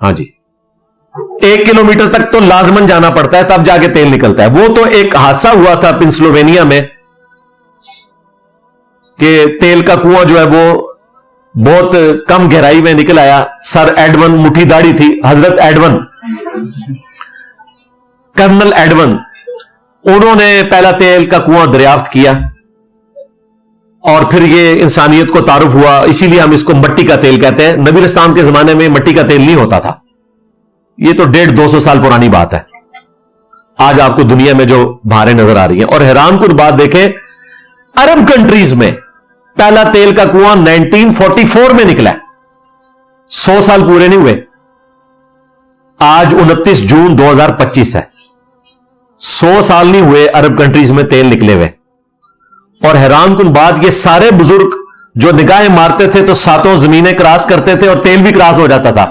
ہاں جی 1 کلومیٹر تک تو لازمن جانا پڑتا ہے تب جا کے تیل نکلتا ہے. وہ تو ایک حادثہ ہوا تھا پنسلوینیا میں کہ تیل کا کنواں جو ہے وہ بہت کم گہرائی میں نکل آیا. سر ایڈون, مٹھی داڑھی تھی, حضرت ایڈون, کرنل ایڈون, انہوں نے پہلا تیل کا کنواں دریافت کیا اور پھر یہ انسانیت کو تعارف ہوا. اسی لیے ہم اس کو مٹی کا تیل کہتے ہیں. نبی الاسلام کے زمانے میں مٹی کا تیل نہیں ہوتا تھا. یہ تو 150-200 سال پرانی بات ہے. آج آپ کو دنیا میں جو بھاریں نظر آ رہی ہیں. اور حیران کن بات دیکھیں, عرب کنٹریز میں پہلا تیل کا کنواں 1944 میں نکلا ہے. 100 سال پورے نہیں ہوئے. آج 29 جون 2025 ہے. 100 سال نہیں ہوئے عرب کنٹریز میں تیل نکلے ہوئے. اور حیران کن بات, یہ سارے بزرگ جو نگاہیں مارتے تھے تو ساتوں زمینیں کراس کرتے تھے اور تیل بھی کراس ہو جاتا تھا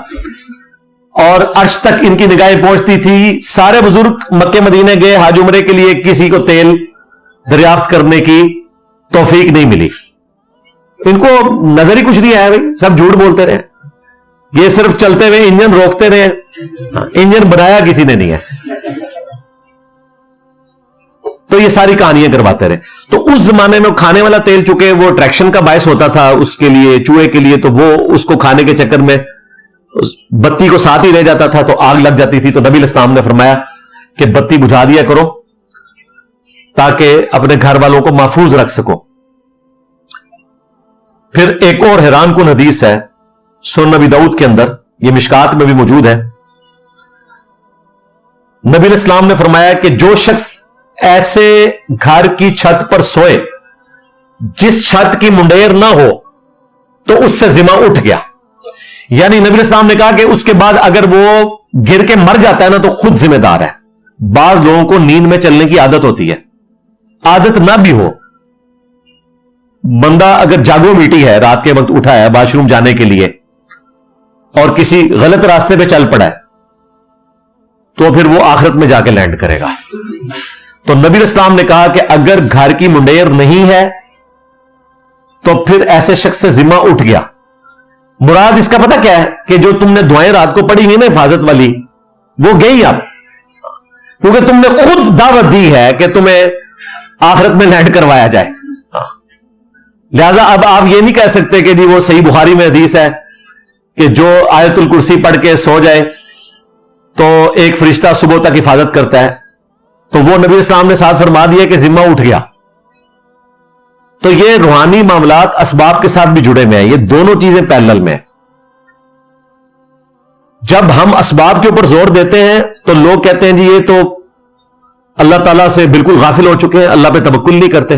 اور عرش تک ان کی نگاہیں پہنچتی تھی. سارے بزرگ مکے مدینے گئے حج عمرے کے لیے, کسی کو تیل دریافت کرنے کی توفیق نہیں ملی. ان کو نظر ہی کچھ نہیں آیا. بھائی سب جھوٹ بولتے رہے, یہ صرف چلتے ہوئے انجن روکتے رہے, انجن بنایا کسی نے نہیں ہے. تو یہ ساری کہانیاں کرواتے رہے. تو اس زمانے میں کھانے والا تیل چونکہ وہ ٹریکشن کا باعث ہوتا تھا اس کے لیے, چوہے کے لیے, تو وہ اس کو کھانے کے چکر میں بتی کو ساتھ ہی رہ جاتا تھا تو آگ لگ جاتی تھی. تو نبی الاسلام نے فرمایا کہ بتی بجھا دیا کرو تاکہ اپنے گھر والوں کو محفوظ رکھ سکو. پھر ایک اور حیران کن حدیث ہے سنن نبی داؤد کے اندر, یہ مشکات میں بھی موجود ہے. نبی الاسلام نے فرمایا کہ جو شخص ایسے گھر کی چھت پر سوئے جس چھت کی منڈیر نہ ہو تو اس سے ذمہ اٹھ گیا. یعنی نبی الاسلام نے کہا کہ اس کے بعد اگر وہ گر کے مر جاتا ہے نا تو خود ذمہ دار ہے. بعض لوگوں کو نیند میں چلنے کی عادت ہوتی ہے, عادت نہ بھی ہو, بندہ اگر جاگو میٹی ہے, رات کے وقت اٹھا ہے واش روم جانے کے لیے اور کسی غلط راستے پہ چل پڑا ہے تو پھر وہ آخرت میں جا کے لینڈ کرے گا. تو نبی الاسلام نے کہا کہ اگر گھر کی منڈیر نہیں ہے تو پھر ایسے شخص سے ذمہ اٹھ گیا. مراد اس کا پتہ کیا ہے کہ جو تم نے دعائیں رات کو پڑھی نہیں نا حفاظت والی, وہ گئی اب, کیونکہ تم نے خود دعوت دی ہے کہ تمہیں آخرت میں لینڈ کروایا جائے. لہذا اب آپ یہ نہیں کہہ سکتے کہ جی وہ صحیح بخاری میں حدیث ہے کہ جو آیت الکرسی پڑھ کے سو جائے تو ایک فرشتہ صبح تک حفاظت کرتا ہے. تو وہ نبی اسلام نے ساتھ فرما دیا کہ ذمہ اٹھ گیا. تو یہ روحانی معاملات اسباب کے ساتھ بھی جڑے ہوئے ہیں. یہ دونوں چیزیں پیرلل میں. جب ہم اسباب کے اوپر زور دیتے ہیں تو لوگ کہتے ہیں جی یہ تو اللہ تعالیٰ سے بالکل غافل ہو چکے ہیں, اللہ پہ توکل نہیں کرتے.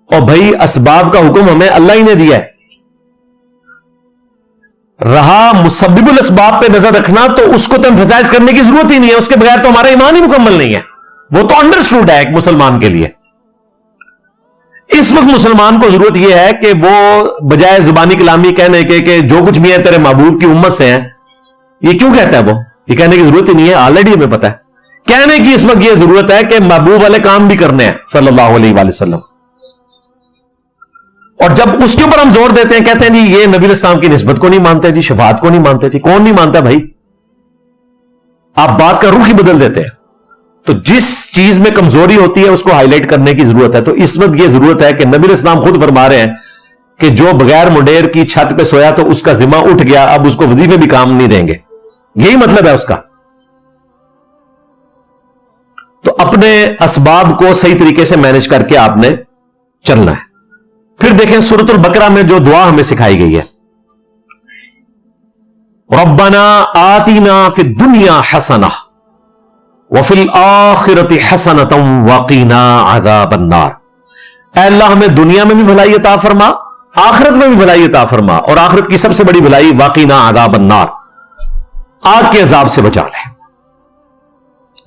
اور بھائی اسباب کا حکم ہمیں اللہ ہی نے دیا ہے. رہا مسبب الاسباب پہ نظر رکھنا تو اس کو تو ایمفسائز کرنے کی ضرورت ہی نہیں ہے, اس کے بغیر تو ہمارا ایمان ہی مکمل نہیں ہے. وہ تو انڈرسٹوڈ ہے ایک مسلمان کے لیے. اس وقت مسلمان کو ضرورت یہ ہے کہ وہ بجائے زبانی کلامی کہنے کے کہ جو کچھ بھی ہے تیرے محبوب کی امت سے ہیں, یہ کیوں کہتا ہے وہ, یہ کہنے کی ضرورت ہی نہیں ہے, آلریڈی ہمیں پتا ہے. کہنے کی اس وقت یہ ضرورت ہے کہ محبوب والے کام بھی کرنے ہیں صلی اللہ علیہ وآلہ وسلم. اور جب اس کے اوپر ہم زور دیتے ہیں, کہتے ہیں جی یہ نبی الاسلام کی نسبت کو نہیں مانتے, جی شفاعت کو نہیں مانتے, جی کون نہیں مانتا بھائی, آپ بات کا رخ ہی بدل دیتے ہیں. تو جس چیز میں کمزوری ہوتی ہے اس کو ہائی لائٹ کرنے کی ضرورت ہے. تو اس وقت یہ ضرورت ہے کہ نبی الاسلام خود فرما رہے ہیں کہ جو بغیر منڈیر کی چھت پہ سویا تو اس کا ذمہ اٹھ گیا, اب اس کو وظیفے بھی کام نہیں دیں گے. یہی مطلب ہے اس کا. تو اپنے اسباب کو صحیح طریقے سے مینج کر کے آپ نے چلنا ہے. پھر دیکھیں سورۃ البقرہ میں جو دعا ہمیں سکھائی گئی ہے, ربنا آتنا فی الدنیا حسنہ وفی الآخرۃ حسنۃ وقنا عذاب النار. اے اللہ ہمیں دنیا میں بھی بھلائی عطا فرما, آخرت میں بھی بھلائی عطا فرما, اور آخرت کی سب سے بڑی بھلائی وقنا عذاب النار, آگ کے عذاب سے بچا لے.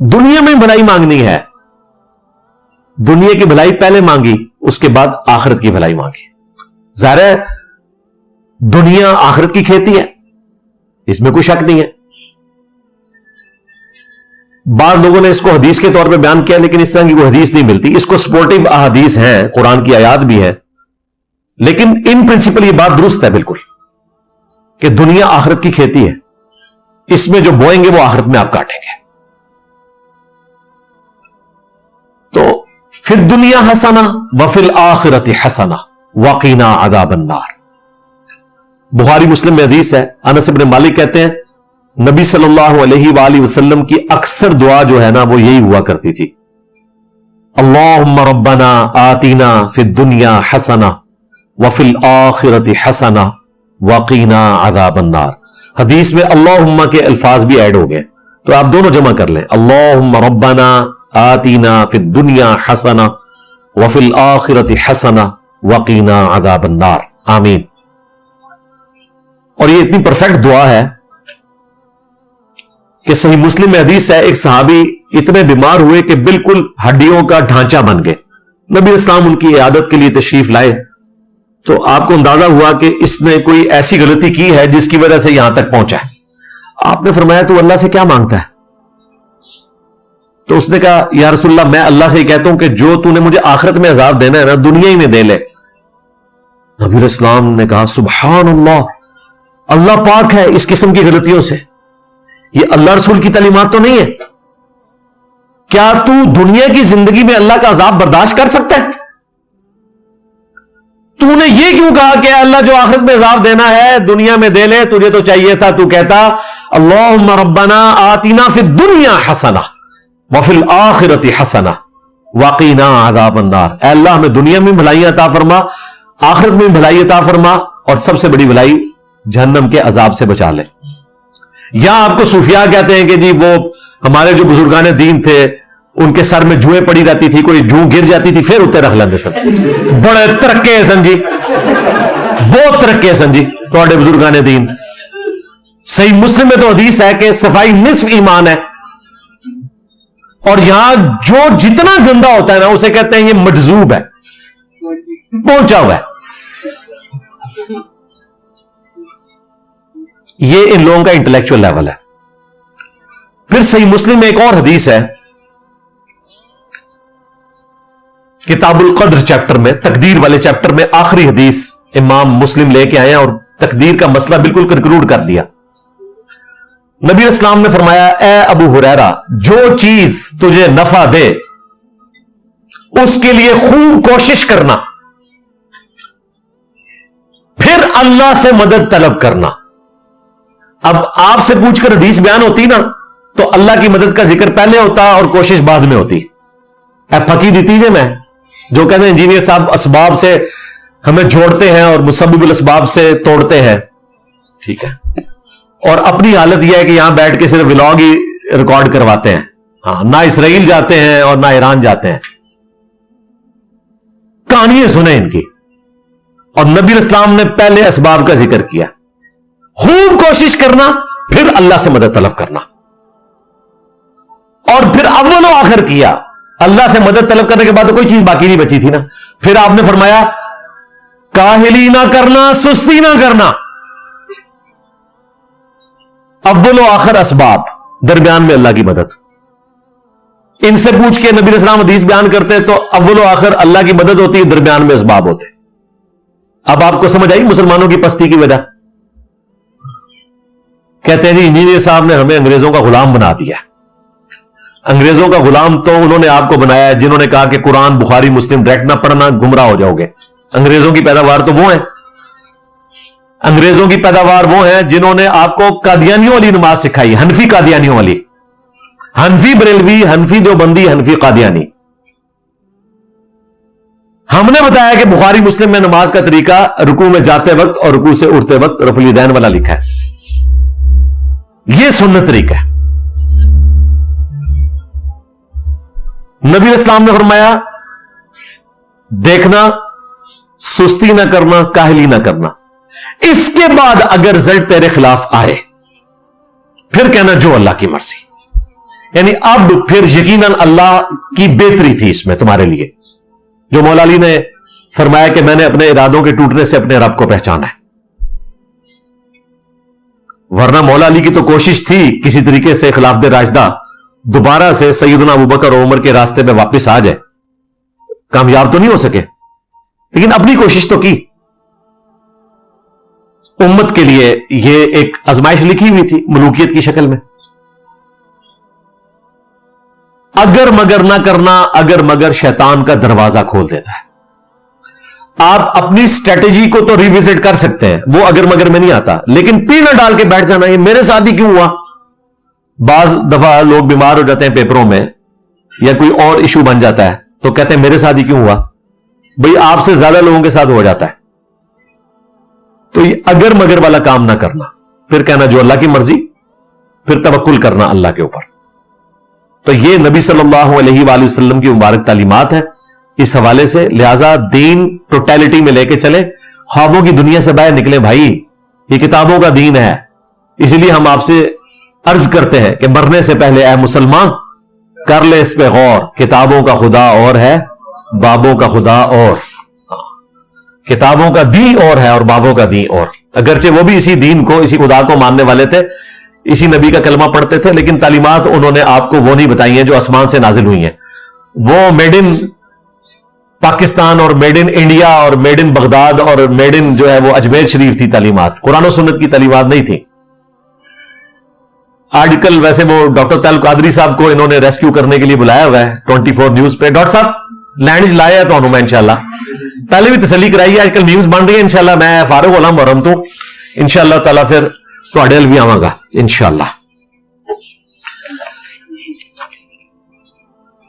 دنیا میں بھلائی مانگنی ہے, دنیا کی بھلائی پہلے مانگی, اس کے بعد آخرت کی بھلائی مانگی. ظاہر ہے دنیا آخرت کی کھیتی ہے, اس میں کوئی شک نہیں ہے. بعض لوگوں نے اس کو حدیث کے طور پہ بیان کیا, لیکن اس طرح کی کوئی حدیث نہیں ملتی. اس کو سپورٹیو احادیث ہیں, قرآن کی آیات بھی ہے, لیکن ان پرنسپل یہ بات درست ہے بالکل کہ دنیا آخرت کی کھیتی ہے, اس میں جو بوئیں گے وہ آخرت میں آپ کاٹیں گے. تو فی الدنیا حسنہ وفی الآخرۃ حسنہ وقنا عذاب النار. بخاری مسلم میں حدیث ہے, انس بن مالک کہتے ہیں نبی صلی اللہ علیہ وآلہ وسلم کی اکثر دعا جو ہے نا وہ یہی ہوا کرتی تھی, اللہم ربنا آتینا فی الدنیا حسنہ وفی الآخرۃ حسنہ وقنا عذاب النار. حدیث میں اللہم کے الفاظ بھی ایڈ ہو گئے, تو آپ دونوں جمع کر لیں, اللہم ربنا آتینا فی الدنیا حسنہ وفی الآخرۃ حسنہ وقنا عذاب النار. آمین. اور یہ اتنی پرفیکٹ دعا ہے کہ صحیح مسلم میں حدیث ہے, ایک صحابی اتنے بیمار ہوئے کہ بالکل ہڈیوں کا ڈھانچہ بن گئے. نبی اسلام ان کی عیادت کے لیے تشریف لائے, تو آپ کو اندازہ ہوا کہ اس نے کوئی ایسی غلطی کی ہے جس کی وجہ سے یہاں تک پہنچا ہے. آپ نے فرمایا تو اللہ سے کیا مانگتا ہے؟ تو اس نے کہا یا رسول اللہ میں اللہ سے ہی کہتا ہوں کہ جو تو نے مجھے آخرت میں عذاب دینا ہے نا دنیا ہی میں دے لے. نبی اسلام نے کہا سبحان اللہ, اللہ پاک ہے اس قسم کی غلطیوں سے, یہ اللہ رسول کی تعلیمات تو نہیں ہے. کیا تو دنیا کی زندگی میں اللہ کا عذاب برداشت کر سکتا ہے؟ تو نے یہ کیوں کہا کہ اللہ جو آخرت میں عذاب دینا ہے دنیا میں دے لے, تجھے تو چاہیے تھا تو کہتا اللہم ربنا آتینا فی الدنیا حسنہ وفی الآخرۃ حسنہ وقنا عذاب النار. اے اللہ ہمیں دنیا میں بھلائی عطا فرما, آخرت میں بھلائی عطا فرما, اور سب سے بڑی بھلائی جہنم کے عذاب سے بچا لے. یا آپ کو صوفیاء کہتے ہیں کہ جی وہ ہمارے جو بزرگان دین تھے ان کے سر میں جوئیں پڑی رہتی تھی, کوئی جو گر جاتی تھی پھر اتنے رکھ لیندے سن. بڑے ترقے سن جی, بہت ترقے سن جی تھوڑے بزرگان دین. صحیح مسلم میں تو حدیث ہے کہ صفائی نصف ایمان ہے, اور یہاں جو جتنا گندا ہوتا ہے نا اسے کہتے ہیں یہ مجذوب ہے, پہنچا ہوا ہے. یہ ان لوگوں کا انٹلیکچوئل لیول ہے. پھر صحیح مسلم میں ایک اور حدیث ہے, کتاب القدر چیپٹر میں, تقدیر والے چیپٹر میں آخری حدیث امام مسلم لے کے آئے ہیں اور تقدیر کا مسئلہ بالکل کنکلوڈ کر دیا. نبی اسلام نے فرمایا اے ابو ہریرہ, جو چیز تجھے نفع دے اس کے لیے خوب کوشش کرنا, پھر اللہ سے مدد طلب کرنا. اب آپ سے پوچھ کر حدیث بیان ہوتی نا تو اللہ کی مدد کا ذکر پہلے ہوتا اور کوشش بعد میں ہوتی. اے پھکی دیتی ہے میں جو کہتے ہیں انجینئر صاحب اسباب سے ہمیں جوڑتے ہیں اور مسبب الاسباب سے توڑتے ہیں, ٹھیک ہے, اور اپنی حالت یہ ہے کہ یہاں بیٹھ کے صرف ولاگ ہی ریکارڈ کرواتے ہیں. ہاں, نہ اسرائیل جاتے ہیں اور نہ ایران جاتے ہیں, کہانیاں سنیں ان کی. اور نبی اسلام نے پہلے اسباب کا ذکر کیا, خوب کوشش کرنا, پھر اللہ سے مدد طلب کرنا, اور پھر اول و آخر کیا. اللہ سے مدد طلب کرنے کے بعد تو کوئی چیز باقی نہیں بچی تھی نا. پھر آپ نے فرمایا کاہلی نہ کرنا, سستی نہ کرنا. اول و آخر اسباب, درمیان میں اللہ کی مدد. ان سے پوچھ کے نبی اسلام حدیث بیان کرتے تو اول و آخر اللہ کی مدد ہوتی, درمیان میں اسباب ہوتے. اب آپ کو سمجھ آئی مسلمانوں کی پستی کی وجہ؟ کہتے ہیں جی انجینئر صاحب نے ہمیں انگریزوں کا غلام بنا دیا. انگریزوں کا غلام تو انہوں نے آپ کو بنایا ہے جنہوں نے کہا کہ قرآن بخاری مسلم ڈائریکٹ نہ پڑھنا گمراہ ہو جاؤ گے. انگریزوں کی پیداوار تو وہ ہیں, انگریزوں کی پیداوار وہ ہیں جنہوں نے آپ کو قادیانیوں والی نماز سکھائی, حنفی قادیانیوں والی, حنفی بریلوی, حنفی دیوبندی, حنفی قادیانی. ہم نے بتایا کہ بخاری مسلم میں نماز کا طریقہ رکوع میں جاتے وقت اور رکوع سے اٹھتے وقت رفع الیدین والا لکھا ہے, یہ سنت طریقہ ہے. نبی اسلام نے فرمایا دیکھنا, سستی نہ کرنا, کاہلی نہ کرنا. اس کے بعد اگر رزلٹ تیرے خلاف آئے پھر کہنا جو اللہ کی مرضی. یعنی اب پھر یقیناً اللہ کی بہتری تھی اس میں تمہارے لیے, جو مولا علی نے فرمایا کہ میں نے اپنے ارادوں کے ٹوٹنے سے اپنے رب کو پہچانا ہے. ورنہ مولا علی کی تو کوشش تھی کسی طریقے سے خلافت راشدہ دوبارہ سے سیدنا ابوبکر اور عمر کے راستے پہ واپس آ جائے, کامیاب تو نہیں ہو سکے لیکن اپنی کوشش تو کی. उम्मत के लिए यह एक आजमाइश लिखी हुई थी मलूकियत की शक्ल में। अगर मगर ना करना, अगर मगर शैतान का दरवाजा खोल देता है। आप अपनी स्ट्रेटेजी को तो रिविजिट कर सकते हैं, वो अगर मगर में नहीं आता, लेकिन पीना डाल के बैठ जाना ये मेरे साथ ही क्यों हुआ। बाज दफा लोग बीमार हो जाते हैं पेपरों में या कोई और इशू बन जाता है तो कहते हैं मेरे साथ ही क्यों हुआ। भाई आपसे ज्यादा लोगों के साथ हो जाता है। तो ये अगर मगर वाला काम ना करना, फिर कहना जो अल्लाह की मर्जी, फिर तवक्कुल करना अल्लाह के ऊपर। तो ये नबी सल्लल्लाहु अलैहि वसल्लम की मुबारक तालीमात है इस हवाले से। लिहाजा दीन टोटलिटी में लेके चले, ख्वाबों की दुनिया से बाहर निकले भाई, ये किताबों का दीन है। इसलिए हम आपसे अर्ज करते हैं कि मरने से पहले ऐ मुसलमान कर ले इस पे गौर, किताबों का खुदा और है, बाबों का खुदा और। किताबों का दी और है और बाबों का दी और। अगरचे वो भी इसी दीन को, इसी खुदा को मानने वाले थे, इसी नबी का कलमा पढ़ते थे, लेकिन तालीमात उन्होंने आपको वो नहीं बताई हैं जो आसमान से नाजिल हुई हैं। वो मेड इन पाकिस्तान और मेड इन इंडिया और मेड इन बगदाद और मेड इन जो है वो अजमेर शरीफ थी तालीमात, कुरान और सुन्नत की तालीमात नहीं थी। आजकल वैसे वो डॉक्टर तैल कादरी साहब को इन्होंने रेस्क्यू करने के लिए बुलाया हुआ है 24 न्यूज पे। डॉक्टर साहब लैंड लाया है तो मैं इंशाल्लाह पहले भी तसली कराई है, आजकल न्यूज बन रही है। इंशाल्लाह मैं फारूक होला मुहर्रम तो इंशाल्लाह ताला फिर ਤੁਹਾਡੇ ਵੱਲ ਵੀ ਆਵਾਂਗਾ इंशाल्लाह।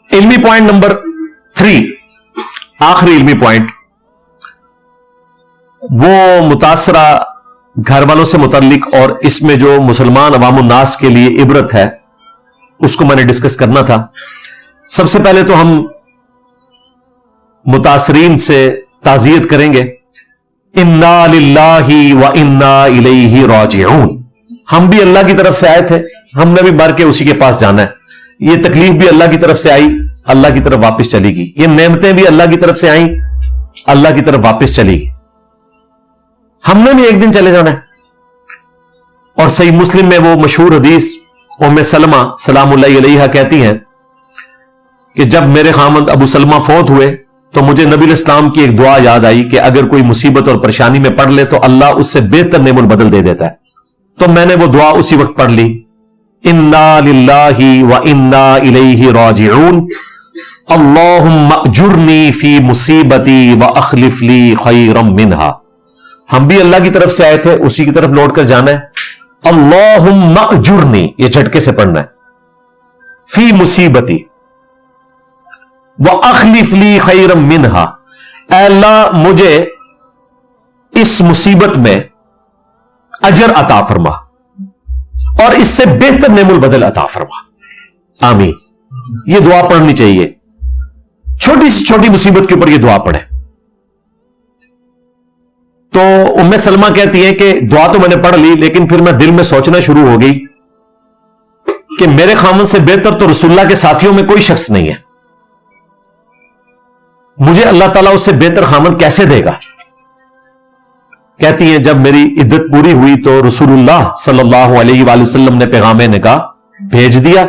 इल्मी पॉइंट नंबर 3, आखिरी इल्मी पॉइंट, वो मुतासरा घर वालों से मुतल्लिक और इसमें जो मुसलमान अवाम उन्नास के लिए इबरत है उसको मैंने डिस्कस करना था। सबसे पहले तो हम मुतासरीन से ताज़ियत करेंगे, इन्ना लिल्लाहि व इन्ना इलैहि राजिऊन। हम भी अल्लाह की तरफ से आए थे, हमने भी मर के उसी के पास जाना है। ये तकलीफ भी अल्लाह की तरफ से आई, अल्लाह की तरफ वापस चलेगी। ये नेमतें भी अल्लाह की तरफ से आई, अल्लाह की तरफ वापस चलेगी। हमने भी एक दिन चले जाना है। और सही मुस्लिम में वो मशहूर हदीस उम्मे सलमा सलामुल्लाहि अलैहा कहती हैं कि जब मेरे खामद अबू सलमा फौत हुए तो मुझे नबी इस्लाम की एक दुआ याद आई कि अगर कोई मुसीबत और परेशानी में पड़ ले तो अल्लाह उससे बेहतर नेमुल बदल दे देता है। तो मैंने वो दुआ उसी वक्त पढ़ ली, इन्ना लिल्लाहि व इन्ना इलैहि राजिऊन, अल्लाहुम्मा अजुरनी फी मुसीबती व अखलिफ ली खैरम मिनहा। हम भी अल्लाह की तरफ से आए थे, उसी की तरफ लौट कर जाना है। अल्लाहुम्मा अजुरनी, ये झटके से पढ़ना है, फी मुसीबती व अखलिफ ली खैरम मिनहा, अल्लाह मुझे इस मुसीबत में अजर अता फरमा और इससे बेहतर नेमुल बदल अता फरमा। आमीन। यह दुआ पढ़नी चाहिए, छोटी सी छोटी मुसीबत के ऊपर यह दुआ पढ़े। तो उम्मे सलमा कहती है कि दुआ तो मैंने पढ़ ली, लेकिन फिर मैं दिल में सोचना शुरू हो गई कि मेरे खामन से बेहतर तो रसूलुल्लाह के साथियों में कोई शख्स नहीं है, मुझे अल्लाह ताला उससे बेहतर खामन कैसे देगा। कहती हैं जब मेरी इद्दत पूरी हुई तो रसूलुल्लाह सल्लल्लाहु अलैहि वसल्लम ने पैगाम निकाह भेज दिया।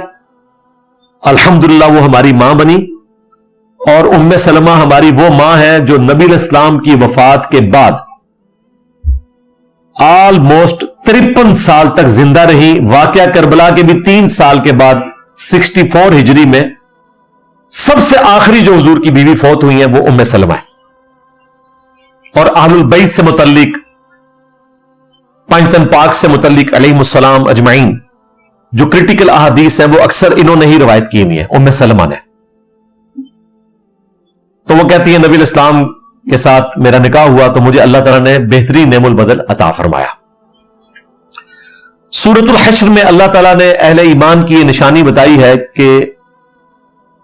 अल्हम्दुलिल्लाह वो हमारी मां बनी और उम्मे सलमा हमारी वो मां है जो नबी इस्लाम की वफात के बाद ऑलमोस्ट 53 साल तक जिंदा रही। वाकया करबला के भी 3 साल के बाद 64 हिजरी में सबसे आखिरी जो हुजूर की बीवी फौत हुई है वो उम्मे सलमा है। और अहलुल बैत से मुतल्लिक, पंजतन पाक से मुतल्लिक अलैहिमुस्सलाम अजमाइन जो क्रिटिकल अहादीस हैं वो अक्सर इन्होंने ही रवायत की हुई है, उम्मे सलमा ने। तो वो कहती है नबी इस्लाम के साथ मेरा निकाह हुआ तो मुझे अल्लाह ताला ने बेहतरीन नेमुल बदल अता फरमाया। सूरतुल हश्र में अल्लाह ताला ने अहले ईमान की निशानी बताई है कि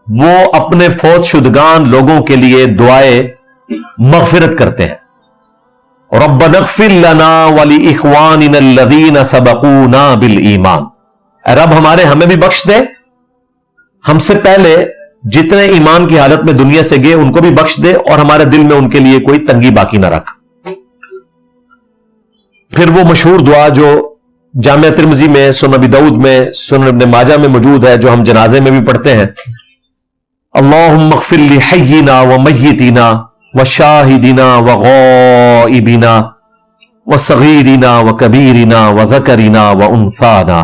वो अपने फौत शुदगान लोगों के लिए दुआए मगफिरत करते हैं। रब्बना इग़फिर लना व ली इख़वानिना अल्लज़ीना सबक़ूना बिल ईमान, रब हमारे हमें भी बख्श दे, हमसे पहले जितने ईमान की हालत में दुनिया से गए उनको भी बख्श दे और हमारे दिल में उनके लिए कोई तंगी बाकी ना रख। फिर वो मशहूर दुआ जो जामिया तिर्मिज़ी में, सुनन अबी दाऊद में, सुनन इब्न माजा में मौजूद है, जो हम जनाजे में भी पढ़ते हैं, अल्लाहुम्मा इग़फिर ली हय्यिना व मय्यितिना व शाहिदिना व गाइबिना वसगीरिना व कबीरिना व ज़करिना व उन्साना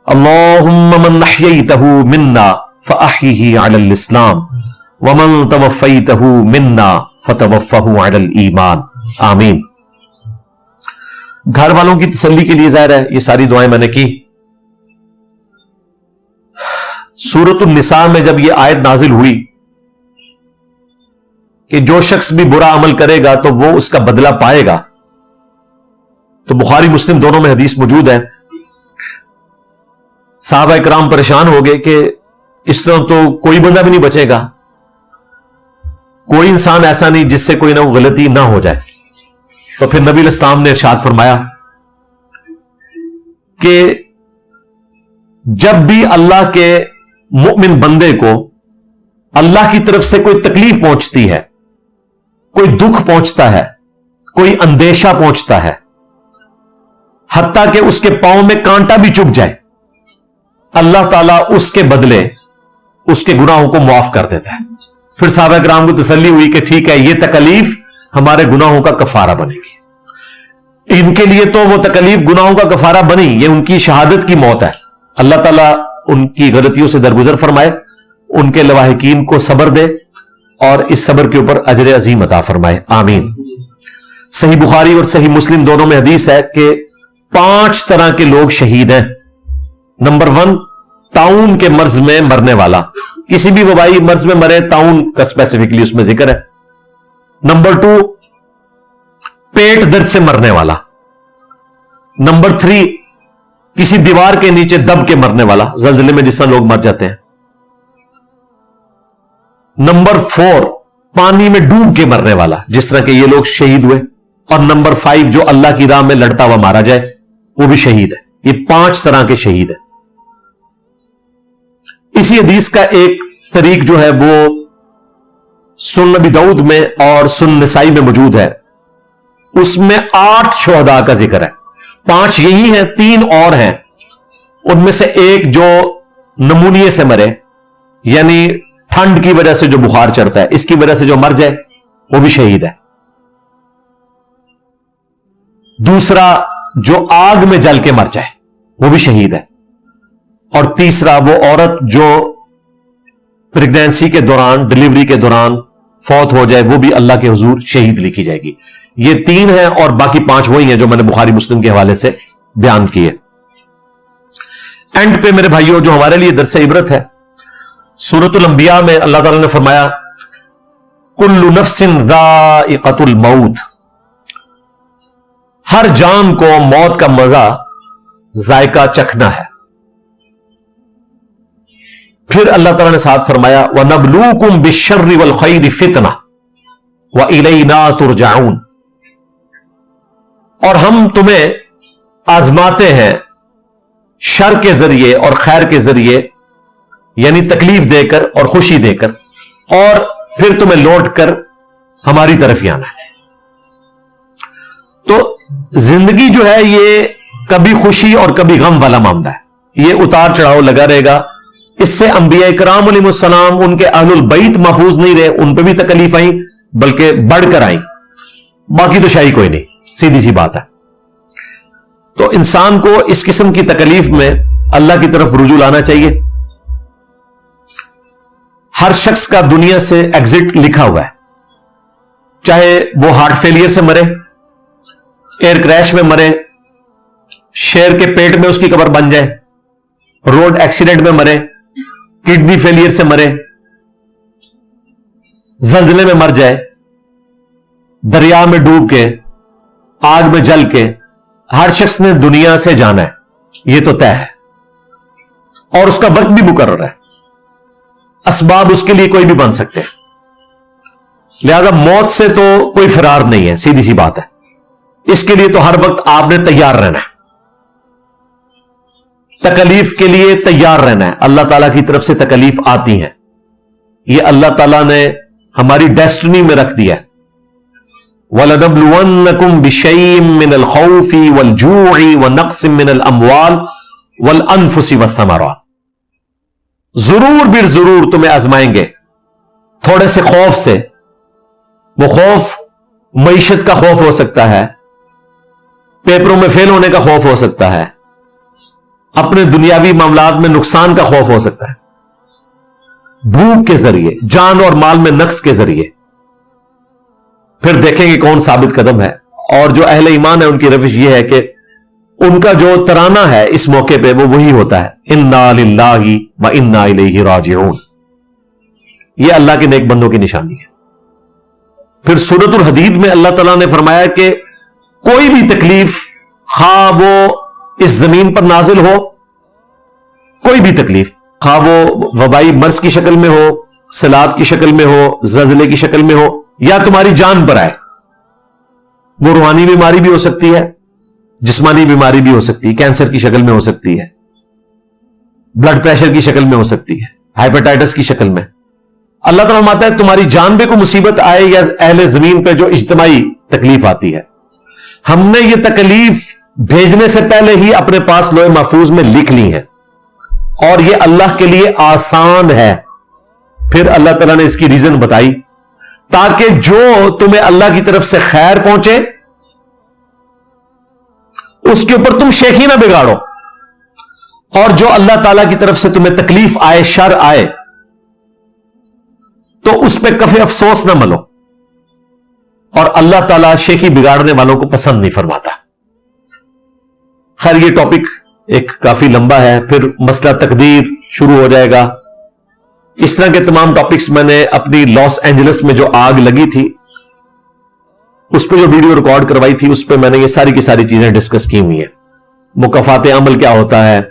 अल्लाहुम्मा मन अह्यैतहु मिन्ना फअह्यिही अलल इस्लाम व मन तवफ़्फ़ैतहु मिन्ना फतवफ़्फ़हु अलल ईमान। आमीन। घर वालों की तसल्ली के लिए ज़ाहिर है ये सारी दुआएं मैंने की। सूरत निसा में जब ये आयत नाजिल हुई कि जो शख्स भी बुरा अमल करेगा तो वो उसका बदला पाएगा, तो बुखारी मुस्लिम दोनों में हदीस मौजूद है। साहबा इकराम परेशान हो गए कि इस तरह तो कोई बंदा भी नहीं बचेगा, कोई इंसान ऐसा नहीं जिससे कोई ना गलती ना हो जाए। तो फिर नबी इस्लाम ने इरशाद फरमाया कि जब भी अल्लाह के मुमिन बंदे को अल्लाह की तरफ से कोई तकलीफ पहुंचती है, कोई दुख पहुंचता है, कोई अंदेशा पहुंचता है, हत्ता कि उसके पांव में कांटा भी चुभ जाए, अल्लाह ताला उसके बदले उसके गुनाहों को माफ कर देता है। फिर साहबा किराम को तसल्ली हुई कि ठीक है, यह तकलीफ हमारे गुनाहों का कफारा बनेगी। इनके लिए तो वो तकलीफ गुनाहों का कफारा बनी, ये उनकी शहादत की मौत है। अल्लाह ताला उनकी गलतियों से दरगुजर फरमाए, उनके लवाहिकीन को सब्र दे और इस सब्र के ऊपर अजर अजीम अता फरमाए। आमीन। सही बुखारी और सही मुस्लिम दोनों में हदीस है कि 5 तरह के लोग शहीद हैं। नंबर 1, ताउन के मर्ज में मरने वाला, किसी भी वबाई मर्ज में मरे, ताउन का स्पेसिफिकली उसमें जिक्र है। नंबर 2, पेट दर्द से मरने वाला। नंबर 3, किसी दीवार के नीचे दब के मरने वाला, ज़ल्ज़ले में जिस तरह लोग मर जाते हैं। नंबर 4, पानी में डूब के मरने वाला, जिस तरह के ये लोग शहीद हुए। और नंबर 5, जो अल्लाह की राह में लड़ता हुआ मारा जाए, वो भी शहीद है। ये 5 तरह के शहीद है। इसी हदीस का एक तरीक जो है वो सुन्न नबी दाऊद में और सुन्न निसाई में मौजूद है। उसमें 8 शुहदा का जिक्र है। 5 यही हैं, 3 और हैं। उनमें से एक जो नमूनिये से मरे, यानी ठंड की वजह से जो बुखार चढ़ता है, इसकी वजह से जो मर जाए वो भी शहीद है। दूसरा, जो आग में जल के मर जाए वो भी शहीद है। और तीसरा, वो औरत जो प्रेगनेंसी के दौरान, डिलीवरी के दौरान फौत हो जाए, वो भी अल्लाह के हुजूर शहीद लिखी जाएगी। ये 3 हैं और बाकी 5 वही हैं जो मैंने बुखारी मुस्लिम के हवाले से बयान किए। एंड पे मेरे भाइयों, जो हमारे लिए दरस इबरत है, सूरतुल अंबिया में अल्लाह ताला ने फरमाया कुल्लु नफ्सिन ज़ाइक़तुल मौत, हर जान को मौत का मजा, जायका चखना है। फिर अल्लाह ताला ने साथ फरमाया व नबलूकुम बिश्शर्रि वल खैरि फितना व इलैना तुरजाऊन, और हम तुम्हें आजमाते हैं शर के जरिए और खैर के जरिए, यानी तकलीफ देकर और खुशी देकर, और फिर तुम्हें लौट कर हमारी तरफ ही आना है। तो जिंदगी जो है ये कभी खुशी और कभी गम वाला मामला है, ये उतार चढ़ाव लगा रहेगा। इससे अंबिया इकराम अलैहिस्सलाम, उनके अहलुल बैत महफूज नहीं रहे, उन पर भी तकलीफ आई, बल्कि बढ़कर आई। बाकी तो शाही कोई नहीं, सीधी सी बात है। तो इंसान को इस किस्म की तकलीफ में अल्लाह की तरफ रुजू लाना चाहिए। हर शख्स का दुनिया से एग्जिट लिखा हुआ है, चाहे वो हार्ट फेलियर से मरे, एयर क्रैश में मरे, शेर के पेट में उसकी कब्र बन जाए, रोड एक्सीडेंट में मरे, किडनी फेलियर से मरे, जल्जले में मर जाए, दरिया में डूब के, आग में जल के, हर शख्स ने दुनिया से जाना है, यह तो तय है। और उसका वक्त भी मुकर्रर है, असबाब उसके लिए कोई भी बन सकते हैं। लिहाजा मौत से तो कोई फरार नहीं है, सीधी सी बात है। इसके लिए तो हर वक्त आपने तैयार रहना है, तकलीफ के लिए तैयार रहना है। अल्लाह ताला की तरफ से तकलीफ आती है, यह अल्लाह ताला ने हमारी डेस्टिनी में रख दिया है। वलनब्लुवन्नकुम बिशैइन मिनल खौफि वल जूइ व नक्सिम मिनल अमवाल वल अनफुसि वस्समरात, जरूर भी जरूर तुम्हें आजमाएंगे थोड़े से खौफ से। वो खौफ मईशत का खौफ हो सकता है, पेपरों में फेल होने का खौफ हो सकता है, अपने दुनियावी मामलात में नुकसान का खौफ हो सकता है, भूख के जरिए, जान और माल में नक्स के जरिए। फिर देखेंगे कौन साबित कदम है। और जो अहले ईमान है उनकी रविश यह है कि उनका जो तराना है इस मौके पे वो वही होता है, इन्ना लिल्लाहि व इन्ना इलैहि राजिऊन। यह अल्लाह के नेक बंदों की निशानी है। फिर सूरतुल हदीद में अल्लाह ताला ने फरमाया कि कोई भी तकलीफ, खा वो इस जमीन पर नाजिल हो, कोई भी तकलीफ, खा वो वबाई मर्ज की शक्ल में हो, सैलाब की शक्ल में हो, ज़ल्ज़ले की शक्ल में हो, या तुम्हारी जान पर आए। वो रूहानी बीमारी भी हो सकती है, जिस्मानी बीमारी भी हो सकती है, कैंसर की शक्ल में हो सकती है, ब्लड प्रेशर की शक्ल में हो सकती है, हाइपेटाइटिस की शक्ल में। अल्लाह ताला फरमाता है तुम्हारी जान पे कोई मुसीबत आए या अहले जमीन पे जो इज्तिमाई तकलीफ आती है, हमने ये तकलीफ भेजने से पहले ही अपने पास लोहे महफूज में लिख ली है और ये अल्लाह के लिए आसान है। फिर अल्लाह ताला ने इसकी रीजन बताई ताकि जो तुम्हें अल्लाह की तरफ से खैर पहुंचे उसके ऊपर तुम शेखी ना बिगाड़ो, और जो अल्लाह ताला की तरफ से तुम्हें तकलीफ आए, शर आए, तो उस पर कफे अफसोस ना मलो। और अल्लाह ताला शेखी बिगाड़ने वालों को पसंद नहीं फरमाता। खैर ये टॉपिक एक काफी लंबा है, फिर मसला तकदीर शुरू हो जाएगा। इस तरह के तमाम टॉपिक्स मैंने अपनी लॉस एंजलिस में जो आग लगी थी उस पर जो वीडियो रिकॉर्ड करवाई थी उस पर मैंने ये सारी की सारी चीजें डिस्कस की हुई हैं। मुकफात अमल क्या होता है,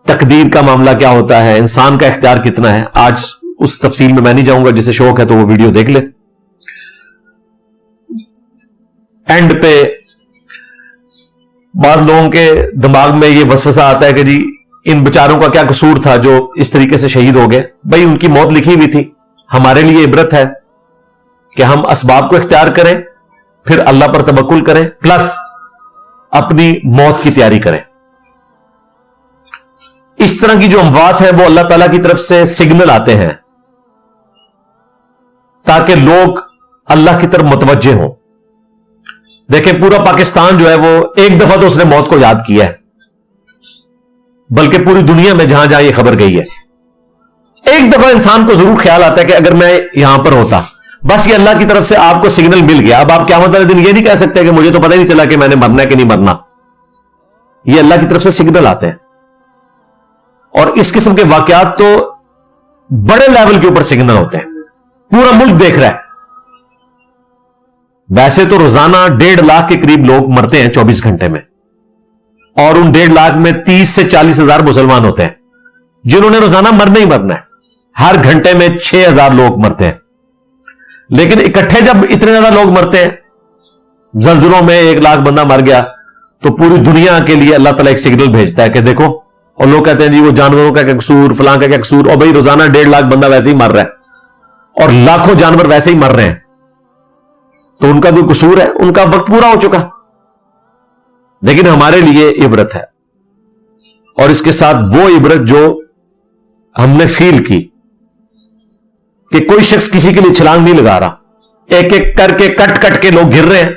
तकदीर का मामला क्या होता है, इंसान का इख्तियार कितना है। आज उस तफसील में मैं नहीं जाऊंगा, जिसे शौक है तो वो वीडियो देख ले। एंड पे बाद लोगों के दिमाग में ये वसवसा आता है कि जी इन बेचारों का क्या कसूर था जो इस तरीके से शहीद हो गए। भाई उनकी मौत लिखी हुई थी, हमारे लिए इबरत है कि हम असबाब को इख्तियार करें, फिर अल्लाह पर तवक्कुल करें, प्लस अपनी मौत की तैयारी करें। इस तरह की जो अमवात है वो अल्लाह ताला की तरफ से सिग्नल आते हैं ताकि लोग अल्लाह की तरफ मुतवज्जे हों। देखें पूरा पाकिस्तान जो है वो एक दफा तो उसने मौत को याद किया है, बल्कि पूरी दुनिया में जहां जहां ये खबर गई है एक दफा इंसान को जरूर ख्याल आता है कि अगर मैं यहां पर होता। बस ये अल्लाह की तरफ से आपको सिग्नल मिल गया। अब आप क़यामत वाले दिन ये नहीं कह सकते कि मुझे तो पता ही नहीं चला कि मैंने मरना है कि नहीं मरना। ये अल्लाह की तरफ से सिग्नल आते हैं और इस किस्म के वाकयात तो बड़े लेवल के ऊपर सिग्नल होते हैं, पूरा मुल्क देख रहा है। वैसे तो रोजाना 1.5 लाख के करीब लोग मरते हैं 24 घंटे में, और उन 1.5 लाख में 30 से 40 हजार मुसलमान होते हैं जिन्होंने रोजाना मरना ही मरना है। हर घंटे में 6,000 लोग मरते हैं। लेकिन इकट्ठे जब इतने ज्यादा लोग मरते हैं, जल्जलों में 1 लाख बंदा मर गया, तो पूरी दुनिया के लिए अल्लाह ताला एक सिग्नल भेजता है कि देखो। और लोग कहते हैं जी वो जानवरों का क्या कसूर, फलां का क्या कसूर। और भाई रोजाना 1.5 लाख बंदा वैसे ही मर रहा है और लाखों जानवर वैसे ही मर रहे हैं, तो उनका कोई कसूर है? उनका वक्त पूरा हो चुका। लेकिन हमारे लिए इबरत है, और इसके साथ वो इबरत जो हमने फील की कि कोई शख्स किसी के लिए छलांग नहीं लगा रहा, एक एक करके कट कट के लोग गिर रहे हैं।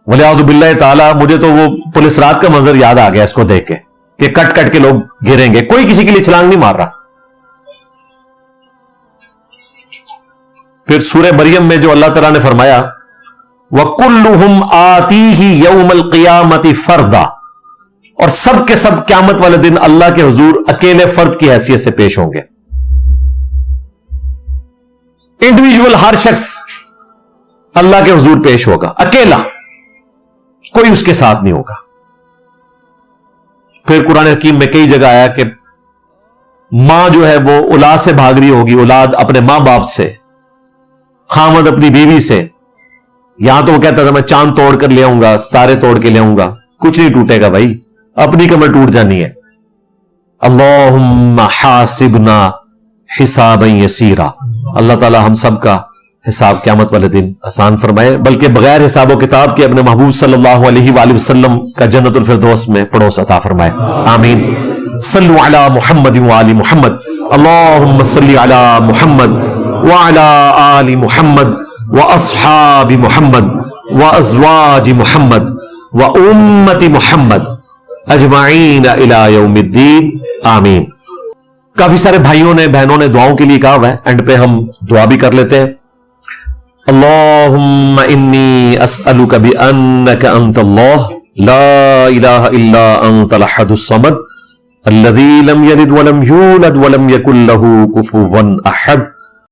वलियाउज़ु बिल्लाहि ताला, मुझे तो वो पुलिस रात का मंजर याद आ गया इसको देख के कि कट कट के लोग गिरेंगे, कोई किसी के लिए छलांग नहीं मार रहा। फिर सूरह मरियम में जो अल्लाह ताला ने फरमाया वकुल्लुहुम आतीही यौमल क़ियामति फर्दा, और सब के सब क़यामत वाले दिन अल्लाह के हुजूर अकेले फर्द की हैसियत से पेश होंगे। इंडिविजुअल, हर शख्स अल्लाह के हुजूर पेश होगा अकेला, कोई उसके साथ नहीं होगा। फिर कुरान हकीम में कई जगह आया कि मां जो है वो औलाद से भाग रही होगी, औलाद अपने मां बाप से, खामद अपनी बीवी से। यहां तो वो कहता था मैं चांद तोड़ कर ले आऊंगा, सितारे तोड़ के ले आऊंगा, कुछ नहीं टूटेगा भाई, अपनी कमर टूट जानी है। अल्लाहुम्मा हासिबना हिसाबन यसीरा, अल्लाह ताला हम सब का हिसाब क़यामत वाले दिन आसान फरमाए, बल्कि बगैर हिसाब व किताब के अपने महबूब सल्लल्लाहु अलैहि वसल्लम का जन्नतुल फिरदौस में पड़ोस अता फरमाए। आमीन। सल्लु अला मुहम्मद व आलि मुहम्मद, अल्लाहुम्मा सल्लि अला मुहम्मद व अला आलि मुहम्मद व अस्हाबि मुहम्मद व अज़वाजि मुहम्मद وأمة محمد اجمعین الی یوم الدین آمین. کافی سارے بھائیوں نے بہنوں نے دعاؤں کے لیے کہا ہوا ہے, اینڈ پہ ہم دعا بھی کر لیتے ہیں. اللہم انی اسألک بأنک انت اللہ لا الہ الا انت الاحد الصمد الذی لم یلد ولم یولد ولم یکن لہ کفوا احد